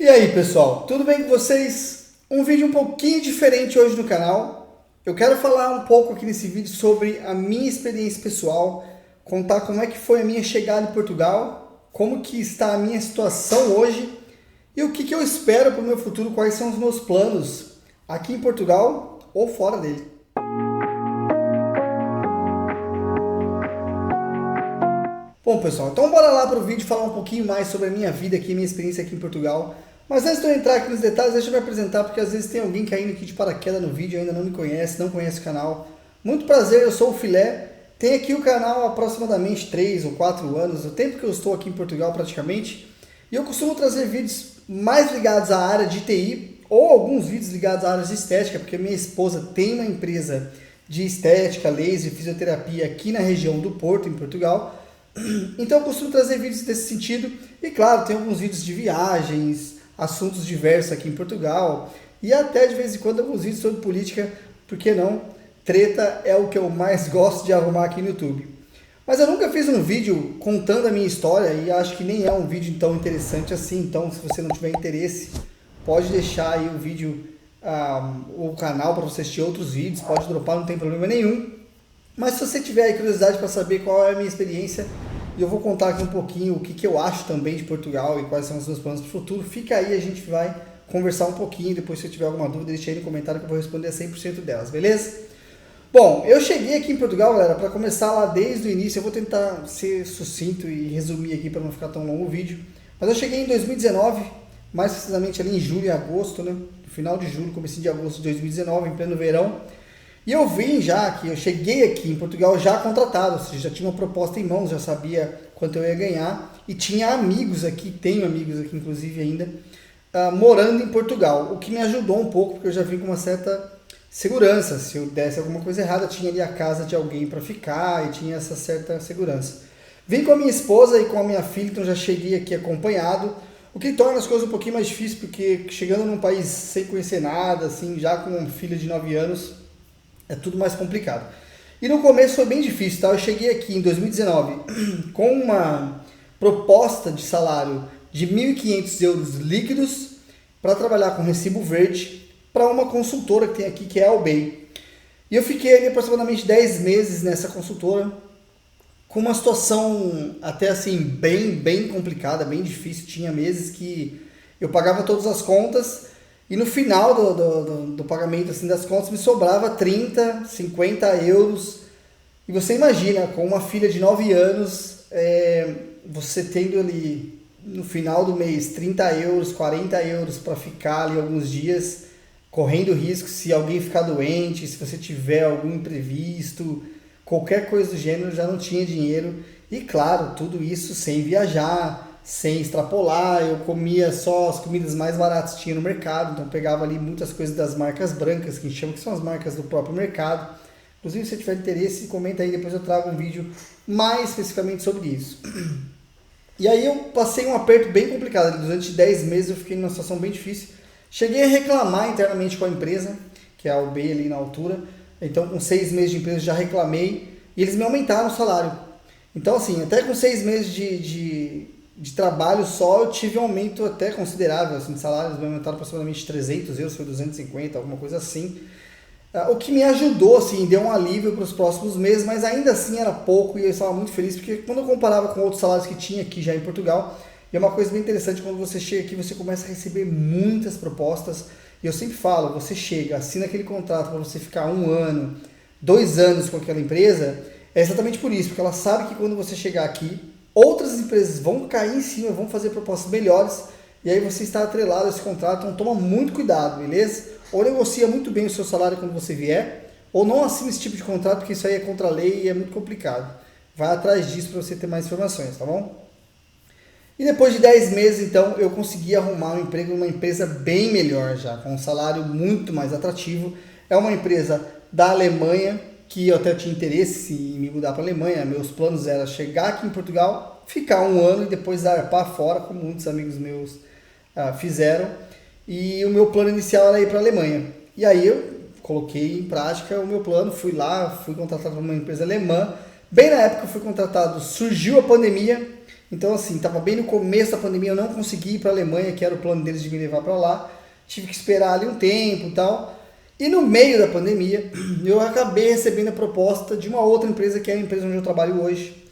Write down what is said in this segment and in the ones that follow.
E aí pessoal, tudo bem com vocês? Um vídeo um pouquinho diferente hoje no canal. Eu quero falar um pouco aqui nesse vídeo sobre a minha experiência pessoal, contar como é que foi a minha chegada em Portugal, como que está a minha situação hoje e o que eu espero para o meu futuro, quais são os meus planos aqui em Portugal ou fora dele. Bom pessoal, então bora lá para o vídeo falar um pouquinho mais sobre a minha vida aqui, minha experiência aqui em Portugal. Mas antes de eu entrar aqui nos detalhes, deixa eu me apresentar, porque às vezes tem alguém caindo aqui de paraquedas no vídeo, ainda não me conhece, não conhece o canal. Muito prazer, eu sou o Filé, tenho aqui o canal há aproximadamente 3 ou 4 anos, o tempo que eu estou aqui em Portugal praticamente, e eu costumo trazer vídeos mais ligados à área de TI, ou alguns vídeos ligados à área de estética, porque minha esposa tem uma empresa de estética, laser e fisioterapia aqui na região do Porto, em Portugal. Então eu costumo trazer vídeos desse sentido, e claro, tem alguns vídeos de viagens, assuntos diversos aqui em Portugal e até de vez em quando alguns vídeos sobre política, porque não? Treta é o que eu mais gosto de arrumar aqui no YouTube. Mas eu nunca fiz um vídeo contando a minha história e acho que nem é um vídeo tão interessante assim, então se você não tiver interesse, pode deixar aí o vídeo, o canal para você assistir outros vídeos, pode dropar, não tem problema nenhum. Mas se você tiver aí curiosidade para saber qual é a minha experiência, e eu vou contar aqui um pouquinho o que eu acho também de Portugal e quais são os meus planos para o futuro, fica aí, a gente vai conversar um pouquinho, depois se eu tiver alguma dúvida, deixa aí no comentário que eu vou responder a 100% delas, beleza? Bom, eu cheguei aqui em Portugal, galera, para começar lá desde o início, eu vou tentar ser sucinto e resumir aqui para não ficar tão longo o vídeo, mas eu cheguei em 2019, mais precisamente ali em julho e agosto, né? No final de julho, comecinho de agosto de 2019, em pleno verão. E eu vim já, que eu cheguei aqui em Portugal já contratado, ou seja, já tinha uma proposta em mãos, já sabia quanto eu ia ganhar e tinha amigos aqui, tenho amigos aqui inclusive ainda, morando em Portugal, o que me ajudou um pouco, porque eu já vim com uma certa segurança, se eu desse alguma coisa errada, tinha ali a casa de alguém para ficar e tinha essa certa segurança. Vim com a minha esposa e com a minha filha, então já cheguei aqui acompanhado, o que torna as coisas um pouquinho mais difíceis, porque chegando num país sem conhecer nada, assim, já com uma filha de 9 anos, é tudo mais complicado. E no começo foi bem difícil, tá? Eu cheguei aqui em 2019 com uma proposta de salário de 1.500 euros líquidos para trabalhar com recibo verde para uma consultora que tem aqui, que é a Albay. E eu fiquei ali aproximadamente 10 meses nessa consultora, com uma situação até assim bem complicada, bem difícil. Tinha meses que eu pagava todas as contas, e no final do pagamento assim, das contas me sobrava 30, 50 euros. E você imagina, com uma filha de 9 anos, você tendo ali no final do mês 30 euros, 40 euros para ficar ali alguns dias, correndo risco se alguém ficar doente, se você tiver algum imprevisto, qualquer coisa do gênero, já não tinha dinheiro. E claro, tudo isso sem viajar, sem extrapolar, eu comia só as comidas mais baratas que tinha no mercado, então pegava ali muitas coisas das marcas brancas, que a gente chama que são as marcas do próprio mercado. Inclusive, se você tiver interesse, comenta aí, depois eu trago um vídeo mais especificamente sobre isso. E aí eu passei um aperto bem complicado, durante 10 meses eu fiquei numa situação bem difícil. Cheguei a reclamar internamente com a empresa, que é a UB ali na altura, então com 6 meses de empresa já reclamei, e eles me aumentaram o salário. Então assim, até com 6 meses de trabalho só, eu tive um aumento até considerável, assim, de salários, me aumentaram aproximadamente 300 euros, foi 250, alguma coisa assim. O que me ajudou, assim, deu um alívio para os próximos meses, mas ainda assim era pouco e eu estava muito feliz, porque quando eu comparava com outros salários que tinha aqui já em Portugal, e é uma coisa bem interessante, quando você chega aqui, você começa a receber muitas propostas, e eu sempre falo, você chega, assina aquele contrato para você ficar 1 ano, 2 anos com aquela empresa, é exatamente por isso, porque ela sabe que quando você chegar aqui, outras empresas vão cair em cima, vão fazer propostas melhores, e aí você está atrelado a esse contrato, então toma muito cuidado, beleza? Ou negocia muito bem o seu salário quando você vier, ou não assina esse tipo de contrato, porque isso aí é contra a lei e é muito complicado. Vai atrás disso para você ter mais informações, tá bom? E depois de 10 meses, então, eu consegui arrumar um emprego numa empresa bem melhor já, com um salário muito mais atrativo. É uma empresa da Alemanha, que eu até tinha interesse em me mudar para a Alemanha. Meus planos eram chegar aqui em Portugal, ficar 1 ano e depois zarpar fora, como muitos amigos meus fizeram. E o meu plano inicial era ir para a Alemanha. E aí eu coloquei em prática o meu plano, fui lá, fui contratado por uma empresa alemã. Bem na época que eu fui contratado, surgiu a pandemia Então assim, estava bem no começo da pandemia, eu não consegui ir para a Alemanha, que era o plano deles de me levar para lá. Tive que esperar ali um tempo e tal. E no meio da pandemia, eu acabei recebendo a proposta de uma outra empresa, que é a empresa onde eu trabalho hoje.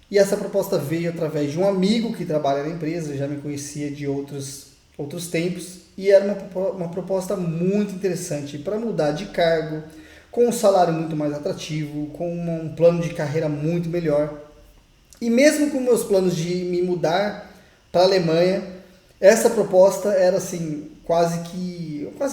E essa proposta veio através de um amigo que trabalha na empresa, já me conhecia de outros tempos, e era uma proposta muito interessante para mudar de cargo, com um salário muito mais atrativo, com um plano de carreira muito melhor. E mesmo com meus planos de me mudar para a Alemanha, essa proposta era assim, quase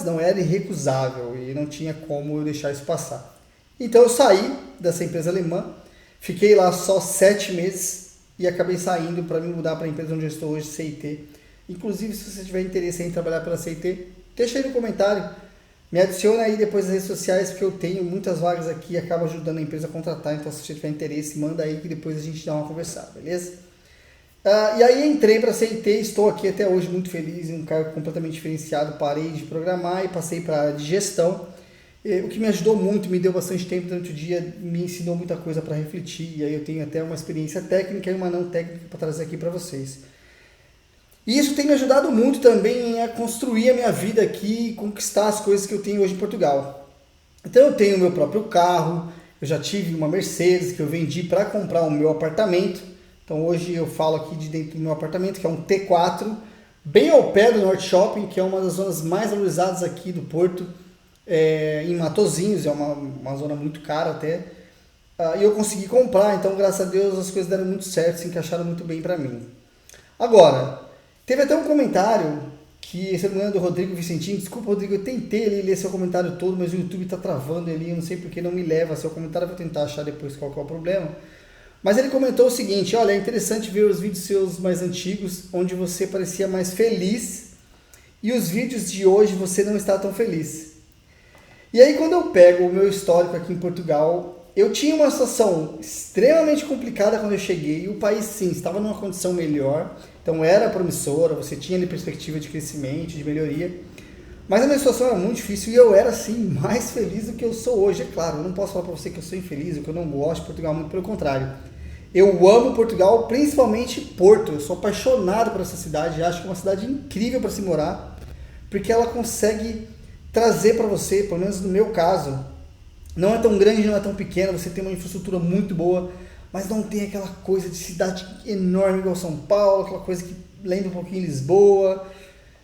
não, era irrecusável e não tinha como eu deixar isso passar. Então eu saí dessa empresa alemã, fiquei lá só 7 meses e acabei saindo para me mudar para a empresa onde eu estou hoje, CIT. Inclusive, se você tiver interesse em trabalhar pela CIT, deixa aí no comentário, me adiciona aí depois nas redes sociais, porque eu tenho muitas vagas aqui e acabo ajudando a empresa a contratar, então se você tiver interesse, manda aí que depois a gente dá uma conversada, beleza? E aí entrei para a CIT, estou aqui até hoje muito feliz, em um cargo completamente diferenciado, parei de programar e passei para a área de gestão, o que me ajudou muito, me deu bastante tempo durante o dia, me ensinou muita coisa para refletir, e aí eu tenho até uma experiência técnica e uma não técnica para trazer aqui para vocês. E isso tem me ajudado muito também a construir a minha vida aqui e conquistar as coisas que eu tenho hoje em Portugal. Então eu tenho o meu próprio carro, eu já tive uma Mercedes que eu vendi para comprar o meu apartamento. Então hoje eu falo aqui de dentro do meu apartamento, que é um T4, bem ao pé do Norte Shopping, que é uma das zonas mais valorizadas aqui do Porto, em Matosinhos, é uma zona muito cara até. E eu consegui comprar, então graças a Deus as coisas deram muito certo, se encaixaram muito bem para mim. Agora, teve até um comentário que, se não me engano, do Rodrigo Vicentinho. Desculpa, Rodrigo, eu tentei ler seu comentário todo, mas o YouTube está travando ali, eu não sei porque não me leva a seu comentário, eu vou tentar achar depois qual que é o problema. Mas ele comentou o seguinte: olha, é interessante ver os vídeos seus mais antigos, onde você parecia mais feliz, e os vídeos de hoje você não está tão feliz. E aí quando eu pego o meu histórico aqui em Portugal, eu tinha uma situação extremamente complicada quando eu cheguei, e o país sim, estava numa condição melhor, então era promissora, você tinha ali perspectiva de crescimento, de melhoria, mas a minha situação era muito difícil e eu era assim mais feliz do que eu sou hoje, é claro, eu não posso falar para você que eu sou infeliz, ou que eu não gosto de Portugal, muito pelo contrário. Eu amo Portugal, principalmente Porto, eu sou apaixonado por essa cidade, acho que é uma cidade incrível para se morar, porque ela consegue trazer para você, pelo menos no meu caso, não é tão grande, não é tão pequena, você tem uma infraestrutura muito boa, mas não tem aquela coisa de cidade enorme igual São Paulo, aquela coisa que lembra um pouquinho Lisboa.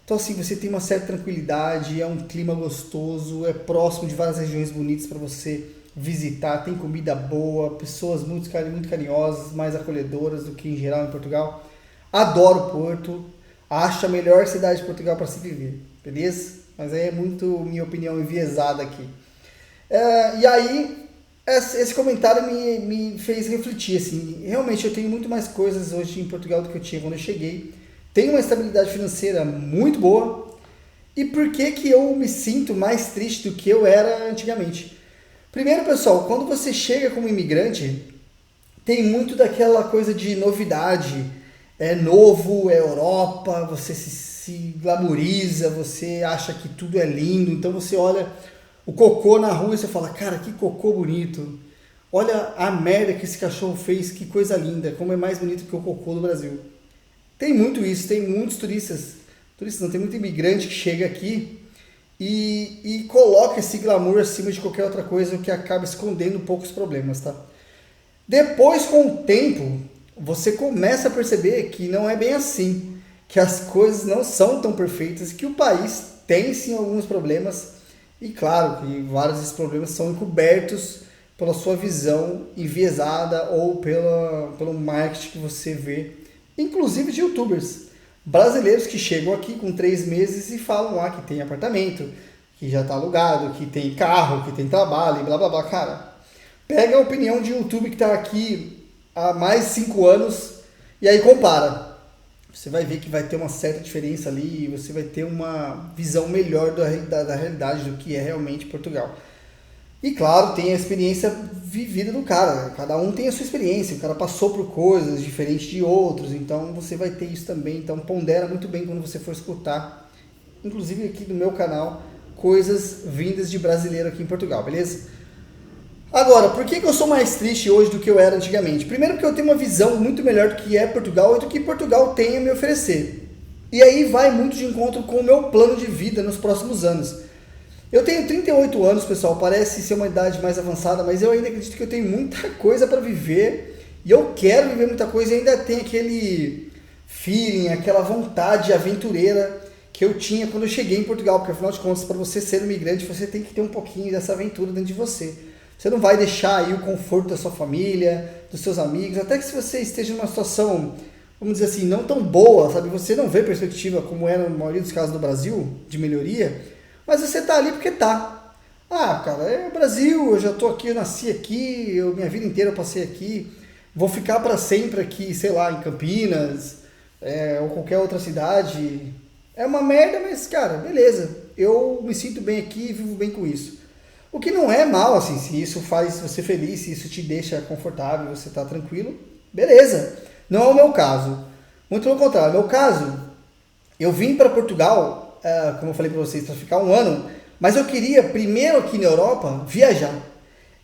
Então assim, você tem uma certa tranquilidade, é um clima gostoso, é próximo de várias regiões bonitas para você visitar, tem comida boa, pessoas muito carinhosas, mais acolhedoras do que em geral em Portugal. Adoro Porto, acho a melhor cidade de Portugal para se viver, beleza? Mas aí é muito minha opinião enviesada aqui. E aí, esse comentário me fez refletir, assim, realmente eu tenho muito mais coisas hoje em Portugal do que eu tinha quando eu cheguei, tenho uma estabilidade financeira muito boa, e por que que eu me sinto mais triste do que eu era antigamente? Primeiro, pessoal, quando você chega como imigrante, tem muito daquela coisa de novidade, é novo, é Europa, você se glamoriza, você acha que tudo é lindo, então você olha o cocô na rua e você fala, cara, que cocô bonito. Olha a merda que esse cachorro fez, que coisa linda, como é mais bonito que o cocô do Brasil. Tem muito isso, tem muitos turistas não, tem muito imigrante que chega aqui e coloca esse glamour acima de qualquer outra coisa, o que acaba escondendo poucos problemas, tá? Depois, com o tempo, você começa a perceber que não é bem assim, que as coisas não são tão perfeitas, que o país tem sim alguns problemas, e claro que vários desses problemas são encobertos pela sua visão enviesada ou pelo marketing que você vê, inclusive de youtubers brasileiros que chegam aqui com 3 meses e falam que tem apartamento, que já está alugado, que tem carro, que tem trabalho e blá blá blá. Cara, pega a opinião de YouTube que está aqui há mais de 5 anos e aí compara. Você vai ver que vai ter uma certa diferença ali e você vai ter uma visão melhor da realidade do que é realmente Portugal. E claro, tem a experiência vivida do cara, cada um tem a sua experiência, o cara passou por coisas diferentes de outros, então você vai ter isso também, então pondera muito bem quando você for escutar, inclusive aqui no meu canal, coisas vindas de brasileiro aqui em Portugal, beleza? Agora, por que eu sou mais triste hoje do que eu era antigamente? Primeiro porque eu tenho uma visão muito melhor do que é Portugal e do que Portugal tem a me oferecer. E aí vai muito de encontro com o meu plano de vida nos próximos anos. Eu tenho 38 anos, pessoal, parece ser uma idade mais avançada, mas eu ainda acredito que eu tenho muita coisa para viver e eu quero viver muita coisa e ainda tenho aquele feeling, aquela vontade aventureira que eu tinha quando eu cheguei em Portugal, porque afinal de contas, para você ser um imigrante, você tem que ter um pouquinho dessa aventura dentro de você. Você não vai deixar aí o conforto da sua família, dos seus amigos, até que se você esteja numa situação, vamos dizer assim, não tão boa, sabe? Você não vê perspectiva, como era na maioria dos casos do Brasil, de melhoria, mas você tá ali porque tá. Ah, cara, é o Brasil, eu já tô aqui, eu nasci aqui, minha vida inteira eu passei aqui, vou ficar para sempre aqui, sei lá, em Campinas, ou qualquer outra cidade. É uma merda, mas, cara, beleza, eu me sinto bem aqui e vivo bem com isso. O que não é mal, assim, se isso faz você feliz, se isso te deixa confortável, você tá tranquilo, beleza. Não é o meu caso. Muito pelo contrário, no meu caso, eu vim para Portugal, como eu falei para vocês, para ficar um ano, mas eu queria, primeiro aqui na Europa, viajar.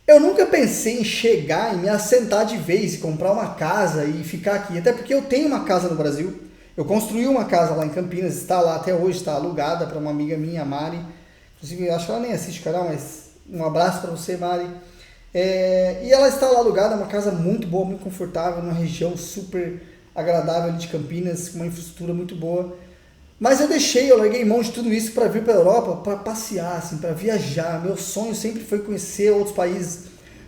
Eu nunca pensei em chegar e me assentar de vez, comprar uma casa e ficar aqui, até porque eu tenho uma casa no Brasil. Eu construí uma casa lá em Campinas, está lá até hoje, está alugada para uma amiga minha, a Mari. Inclusive, eu acho que ela nem assiste o canal, mas um abraço para você, Mari. E ela está lá alugada, uma casa muito boa, muito confortável, numa região super agradável ali de Campinas, com uma infraestrutura muito boa. Mas eu larguei mão de tudo isso para vir para a Europa, para passear, assim, para viajar. Meu sonho sempre foi conhecer outros países,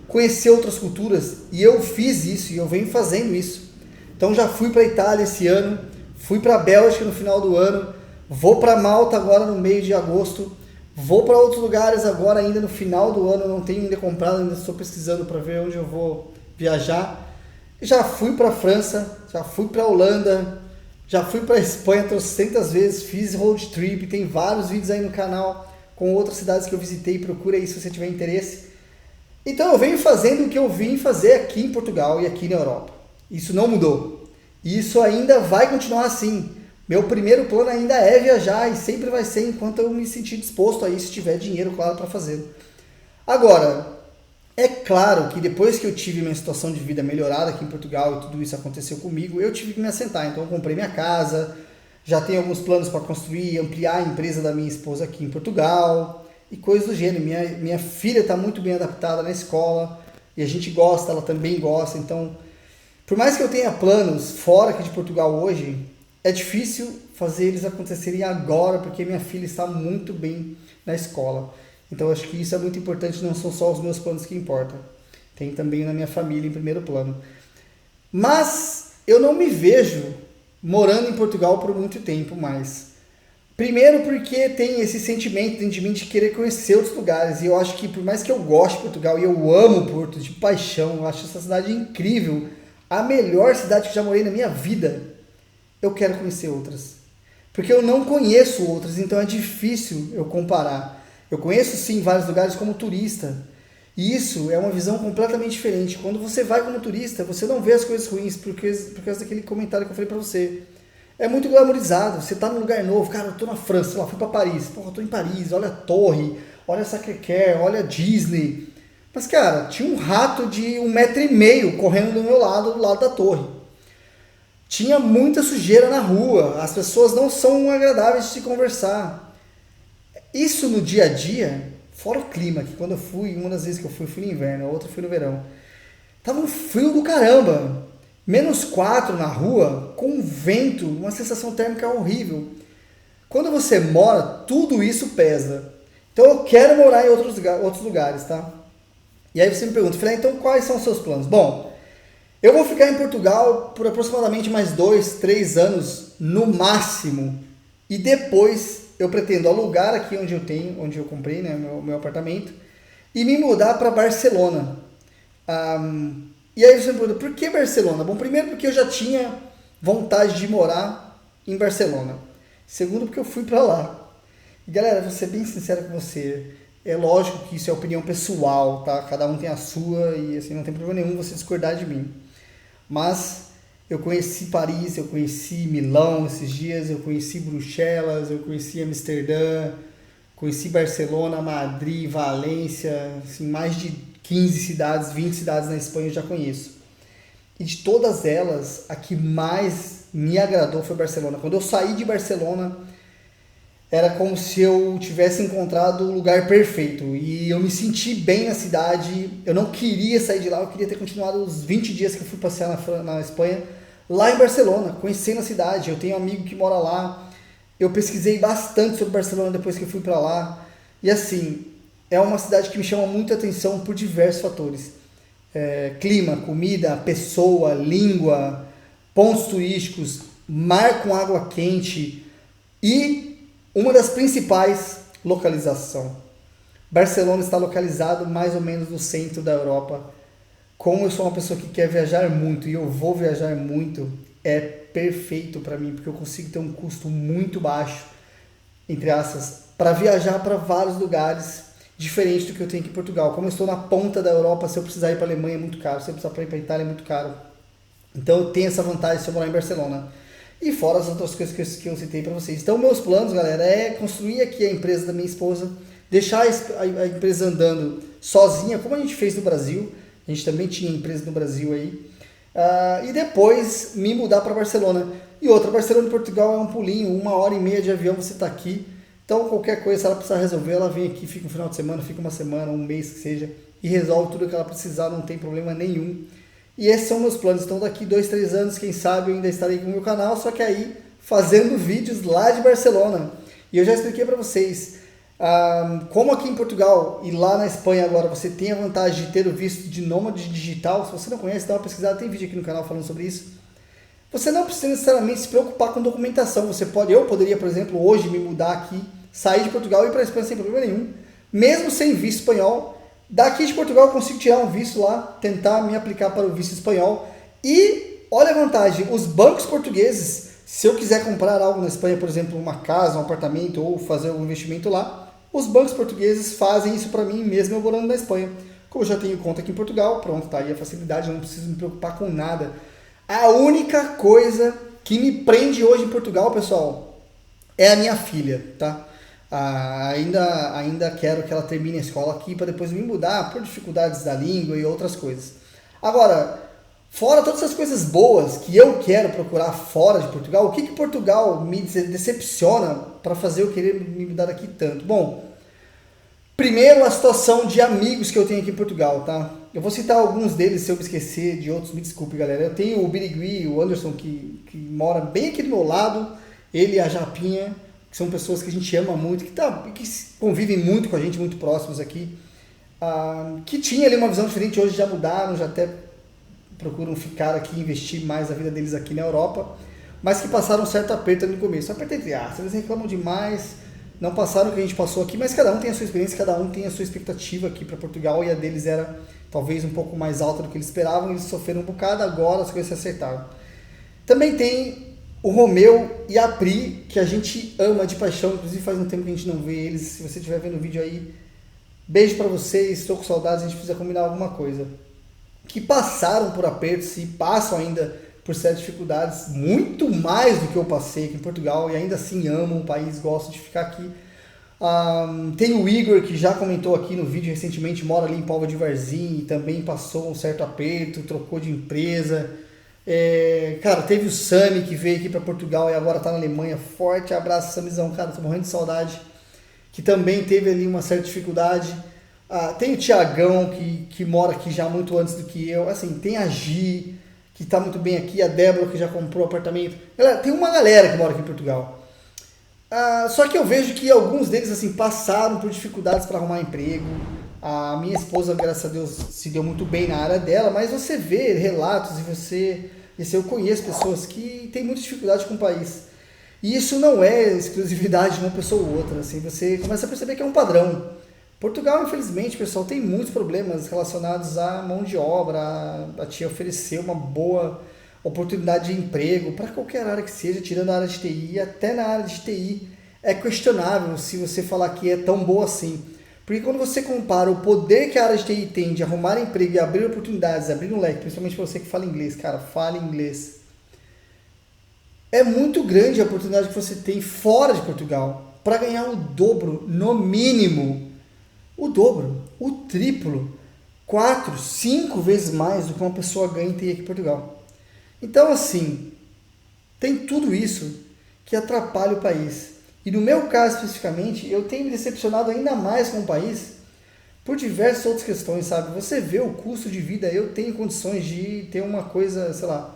conhecer outras culturas, e eu fiz isso, e eu venho fazendo isso. Então já fui para a Itália esse ano, fui para a Bélgica no final do ano, vou para Malta agora no meio de agosto, vou para outros lugares agora ainda no final do ano, não tenho ainda comprado, ainda estou pesquisando para ver onde eu vou viajar. Já fui para a França, já fui para a Holanda, já fui para a Espanha 300 vezes, fiz road trip, tem vários vídeos aí no canal com outras cidades que eu visitei, procura aí se você tiver interesse. Então eu venho fazendo o que eu vim fazer aqui em Portugal e aqui na Europa. Isso não mudou. E isso ainda vai continuar assim. Meu primeiro plano ainda é viajar e sempre vai ser enquanto eu me sentir disposto a isso, se tiver dinheiro, claro, para fazê-lo. Agora, é claro que depois que eu tive minha situação de vida melhorada aqui em Portugal e tudo isso aconteceu comigo, eu tive que me assentar. Então eu comprei minha casa, já tenho alguns planos para construir, ampliar a empresa da minha esposa aqui em Portugal e coisas do gênero. Minha filha está muito bem adaptada na escola e a gente gosta, ela também gosta. Então, por mais que eu tenha planos fora aqui de Portugal hoje, é difícil fazer eles acontecerem agora porque minha filha está muito bem na escola. Então acho que isso é muito importante, não são só os meus planos que importam. Tem também na minha família em primeiro plano. Mas eu não me vejo morando em Portugal por muito tempo mais. Primeiro porque tem esse sentimento dentro de mim de querer conhecer outros lugares. E eu acho que por mais que eu goste de Portugal e eu amo Porto de paixão, eu acho essa cidade incrível, a melhor cidade que já morei na minha vida, eu quero conhecer outras. Porque eu não conheço outras, então é difícil eu comparar. Eu conheço sim vários lugares como turista, e isso é uma visão completamente diferente. Quando você vai como turista, você não vê as coisas ruins, por causa daquele comentário que eu falei pra você. É muito glamorizado, você tá num lugar novo, cara, eu tô na França, sei lá, fui pra Paris, porra, eu tô em Paris, olha a torre, olha a Sacré-Cœur, olha a Disney. Mas cara, tinha um rato de 1,5 m correndo do meu lado, do lado da torre. Tinha muita sujeira na rua, as pessoas não são agradáveis de se conversar. Isso no dia a dia, fora o clima, que quando eu fui, uma das vezes que eu fui no inverno, a outra fui no verão. Tava um frio do caramba, -4 na rua, com vento, uma sensação térmica horrível. Quando você mora, tudo isso pesa. Então eu quero morar em outros lugares, tá? E aí você me pergunta, Filé, então quais são os seus planos? Bom, eu vou ficar em Portugal por aproximadamente mais 2, 3 anos no máximo. E depois eu pretendo alugar aqui onde eu comprei, né, meu apartamento, e me mudar para Barcelona. E aí você me pergunta, por que Barcelona? Bom, primeiro porque eu já tinha vontade de morar em Barcelona. Segundo porque eu fui para lá. E galera, vou ser bem sincero com você, é lógico que isso é opinião pessoal, tá? Cada um tem a sua e assim, não tem problema nenhum você discordar de mim. Mas eu conheci Paris, eu conheci Milão esses dias, eu conheci Bruxelas, eu conheci Amsterdã, conheci Barcelona, Madrid, Valência, assim, mais de 15 cidades, 20 cidades na Espanha eu já conheço. E de todas elas, a que mais me agradou foi Barcelona. Quando eu saí de Barcelona, era como se eu tivesse encontrado o lugar perfeito. E eu me senti bem na cidade. Eu não queria sair de lá, eu queria ter continuado os 20 dias que eu fui passear na Espanha, lá em Barcelona, conhecendo a cidade. Eu tenho um amigo que mora lá. Eu pesquisei bastante sobre Barcelona depois que eu fui para lá. E assim, é uma cidade que me chama muita atenção por diversos fatores. Clima, comida, pessoa, língua, pontos turísticos, mar com água quente e uma das principais, localização. Barcelona está localizado mais ou menos no centro da Europa. Como eu sou uma pessoa que quer viajar muito e eu vou viajar muito, é perfeito para mim, porque eu consigo ter um custo muito baixo, entre aspas, para viajar para vários lugares, diferente do que eu tenho aqui em Portugal. Como eu estou na ponta da Europa, se eu precisar ir para a Alemanha é muito caro, se eu precisar ir para a Itália é muito caro. Então eu tenho essa vantagem se eu morar em Barcelona. E fora as outras coisas que eu citei para vocês. Então meus planos, galera, é construir aqui a empresa da minha esposa, deixar a empresa andando sozinha, como a gente fez no Brasil. A gente também tinha empresa no Brasil aí. E depois me mudar para Barcelona. E outra, Barcelona e Portugal é um pulinho, 1h30 de avião você está aqui. Então qualquer coisa, se ela precisar resolver, ela vem aqui, fica um final de semana, fica uma semana, um mês que seja, e resolve tudo que ela precisar, não tem problema nenhum. E esses são meus planos. Então daqui 2, 3 anos, quem sabe eu ainda estarei com o meu canal, só que aí fazendo vídeos lá de Barcelona. E eu já expliquei para vocês, como aqui em Portugal e lá na Espanha agora você tem a vantagem de ter o visto de nômade digital. Se você não conhece, dá uma pesquisada, tem vídeo aqui no canal falando sobre isso. Você não precisa necessariamente se preocupar com documentação. Eu poderia, por exemplo, hoje me mudar aqui, sair de Portugal e ir para a Espanha sem problema nenhum, mesmo sem visto espanhol. Daqui de Portugal eu consigo tirar um visto lá, tentar me aplicar para o visto espanhol. E olha a vantagem, os bancos portugueses, se eu quiser comprar algo na Espanha, por exemplo, uma casa, um apartamento ou fazer um investimento lá, os bancos portugueses fazem isso para mim mesmo eu morando na Espanha. Como eu já tenho conta aqui em Portugal, pronto, tá aí a facilidade, eu não preciso me preocupar com nada. A única coisa que me prende hoje em Portugal, pessoal, é a minha filha, tá? Ainda quero que ela termine a escola aqui para depois me mudar por dificuldades da língua e outras coisas. Agora, fora todas essas coisas boas que eu quero procurar fora de Portugal, o que Portugal me decepciona para fazer eu querer me mudar daqui tanto? Bom, primeiro a situação de amigos que eu tenho aqui em Portugal, tá? Eu vou citar alguns deles, se eu me esquecer de outros, me desculpe, galera. Eu tenho o Birigui, o Anderson, que mora bem aqui do meu lado, ele e a Japinha, que são pessoas que a gente ama muito, que convivem muito com a gente, muito próximos aqui, que tinha ali uma visão diferente, hoje já mudaram, já até procuram ficar aqui, investir mais a vida deles aqui na Europa, mas que passaram um certo aperto no começo. Aperto entre aspas, eles reclamam demais, não passaram o que a gente passou aqui, mas cada um tem a sua experiência, cada um tem a sua expectativa aqui para Portugal, e a deles era talvez um pouco mais alta do que eles esperavam, eles sofreram um bocado, agora as coisas se acertaram. Também tem o Romeu e a Pri, que a gente ama de paixão, inclusive faz um tempo que a gente não vê eles. Se você estiver vendo o vídeo aí, beijo pra vocês, estou com saudades, a gente precisa combinar alguma coisa. Que passaram por apertos e passam ainda por certas dificuldades, muito mais do que eu passei aqui em Portugal, e ainda assim amam o país, gostam de ficar aqui. Tem o Igor, que já comentou aqui no vídeo recentemente, mora ali em Póvoa de Varzim, e também passou um certo aperto, trocou de empresa. Cara, teve o Sami que veio aqui para Portugal e agora tá na Alemanha. Forte abraço, Samizão, cara, tô morrendo de saudade. Que também teve ali uma certa dificuldade. Tem o Tiagão que mora aqui já muito antes do que eu. Assim, tem a Gi, que tá muito bem aqui. A Débora, que já comprou apartamento. Galera, tem uma galera que mora aqui em Portugal. Só que eu vejo que alguns deles assim passaram por dificuldades para arrumar emprego. A minha esposa, graças a Deus, se deu muito bem na área dela, mas você vê relatos e eu conheço pessoas que têm muita dificuldade com o país. E isso não é exclusividade de uma pessoa ou outra, assim, você começa a perceber que é um padrão. Portugal, infelizmente, pessoal, tem muitos problemas relacionados à mão de obra, a te oferecer uma boa oportunidade de emprego para qualquer área que seja, tirando a área de TI, até na área de TI é questionável se você falar que é tão boa assim. Porque quando você compara o poder que a área de TI tem de arrumar emprego e abrir oportunidades, abrir um leque, principalmente para você que fala inglês, cara, fale inglês. É muito grande a oportunidade que você tem fora de Portugal para ganhar o dobro, no mínimo. O dobro, o triplo. 4, 5 vezes mais do que uma pessoa ganha em TI aqui em Portugal. Então, assim, tem tudo isso que atrapalha o país. E no meu caso, especificamente, eu tenho me decepcionado ainda mais com o país por diversas outras questões, sabe? Você vê o custo de vida, eu tenho condições de ter uma coisa, sei lá,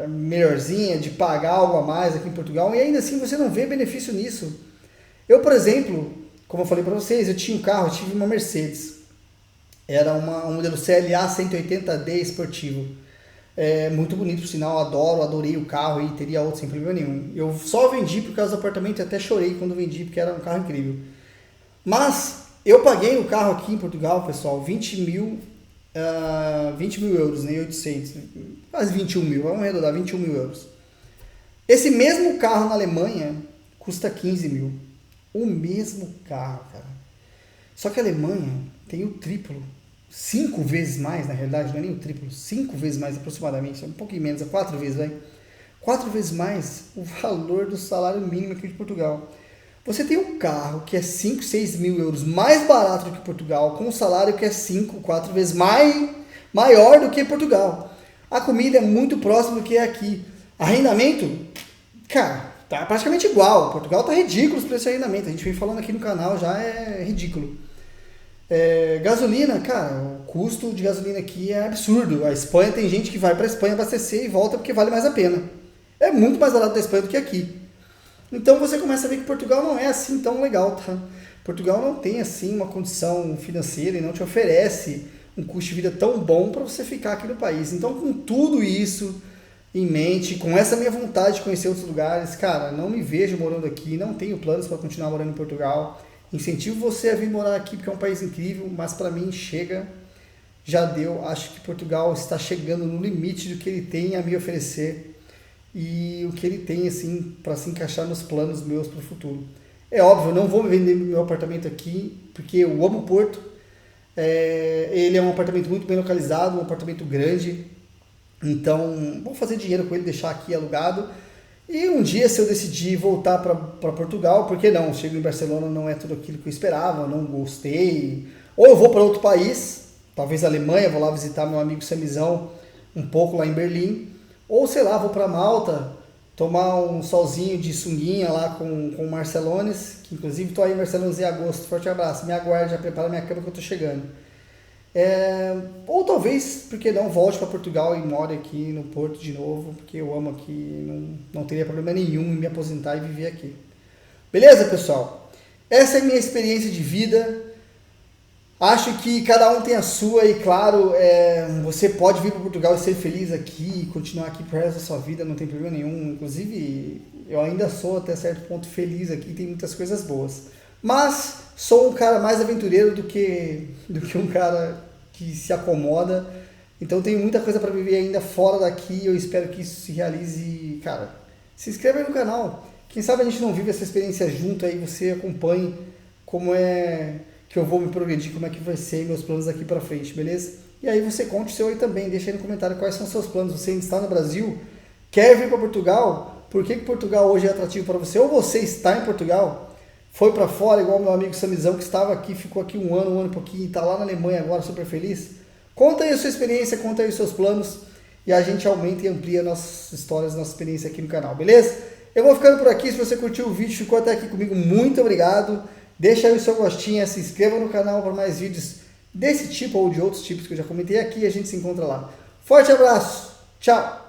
melhorzinha, de pagar algo a mais aqui em Portugal, e ainda assim você não vê benefício nisso. Eu, por exemplo, como eu falei para vocês, eu tinha um carro, eu tive uma Mercedes. Era um modelo CLA 180D esportivo. Muito bonito, por sinal, adorei o carro e teria outro sem problema nenhum. Eu só vendi por causa do apartamento e até chorei quando vendi, porque era um carro incrível. Mas eu paguei no carro aqui em Portugal, pessoal, 20 mil euros, nem 800, quase 21 mil, vamos arredondar, 21 mil euros. Esse mesmo carro na Alemanha custa 15 mil. O mesmo carro, cara. Só que a Alemanha tem o triplo. 5 vezes mais, na realidade, não é nem o triplo, 5 vezes mais aproximadamente, um pouquinho menos, 4 vezes, vai. 4 vezes mais o valor do salário mínimo aqui de Portugal. Você tem um carro que é 5, 6 mil euros mais barato do que Portugal, com um salário que é 5, 4 vezes maior do que Portugal. A comida é muito próxima do que é aqui. Arrendamento, cara, tá praticamente igual. Portugal tá ridículo os preços de arrendamento. A gente vem falando aqui no canal, já é ridículo. Gasolina, cara, o custo de gasolina aqui é absurdo. A Espanha, tem gente que vai para a Espanha abastecer e volta porque vale mais a pena. É muito mais barato da Espanha do que aqui. Então você começa a ver que Portugal não é assim tão legal, tá? Portugal não tem assim uma condição financeira e não te oferece um custo de vida tão bom para você ficar aqui no país. Então, com tudo isso em mente, com essa minha vontade de conhecer outros lugares, cara, não me vejo morando aqui, não tenho planos para continuar morando em Portugal. Incentivo você a vir morar aqui porque é um país incrível, mas para mim chega, já deu. Acho que Portugal está chegando no limite do que ele tem a me oferecer e o que ele tem assim para se encaixar nos planos meus para o futuro. É óbvio, eu não vou vender meu apartamento aqui porque eu amo o Porto. Ele é um apartamento muito bem localizado, um apartamento grande, então vou fazer dinheiro com ele, deixar aqui alugado. E um dia, se eu decidir voltar para Portugal, por que não? Chego em Barcelona, não é tudo aquilo que eu esperava, não gostei. Ou eu vou para outro país, talvez a Alemanha, vou lá visitar meu amigo Samizão um pouco lá em Berlim. Ou sei lá, vou para Malta, tomar um solzinho de sunguinha lá com o Marcelones, que inclusive estou aí em Barcelona em agosto. Forte abraço, me aguarde, já prepara minha cama que eu estou chegando. Ou talvez, porque não, volte para Portugal e more aqui no Porto de novo, porque eu amo aqui, não teria problema nenhum em me aposentar e viver aqui. Beleza, pessoal? Essa é a minha experiência de vida. Acho que cada um tem a sua e, claro, você pode vir para Portugal e ser feliz aqui e continuar aqui pro resto da sua vida, não tem problema nenhum. Inclusive, eu ainda sou até certo ponto feliz aqui, tem muitas coisas boas. Mas sou um cara mais aventureiro do que um cara que se acomoda. Então tenho muita coisa para viver ainda fora daqui. Eu espero que isso se realize. Cara, se inscreva aí no canal. Quem sabe a gente não vive essa experiência junto aí, você acompanhe como é que eu vou me progredir, como é que vai ser meus planos daqui para frente, beleza? E aí você conte o seu aí também, deixa aí no comentário quais são os seus planos. Você ainda está no Brasil? Quer vir para Portugal? Por que Portugal hoje é atrativo para você? Ou você está em Portugal? Foi para fora, igual meu amigo Samizão, que estava aqui, ficou aqui um ano e pouquinho, e está lá na Alemanha agora, super feliz. Conta aí a sua experiência, conta aí os seus planos, e a gente aumenta e amplia nossas histórias, nossa experiência aqui no canal, beleza? Eu vou ficando por aqui, se você curtiu o vídeo, ficou até aqui comigo, muito obrigado. Deixa aí o seu gostinho, se inscreva no canal para mais vídeos desse tipo ou de outros tipos que eu já comentei aqui, e a gente se encontra lá. Forte abraço, tchau!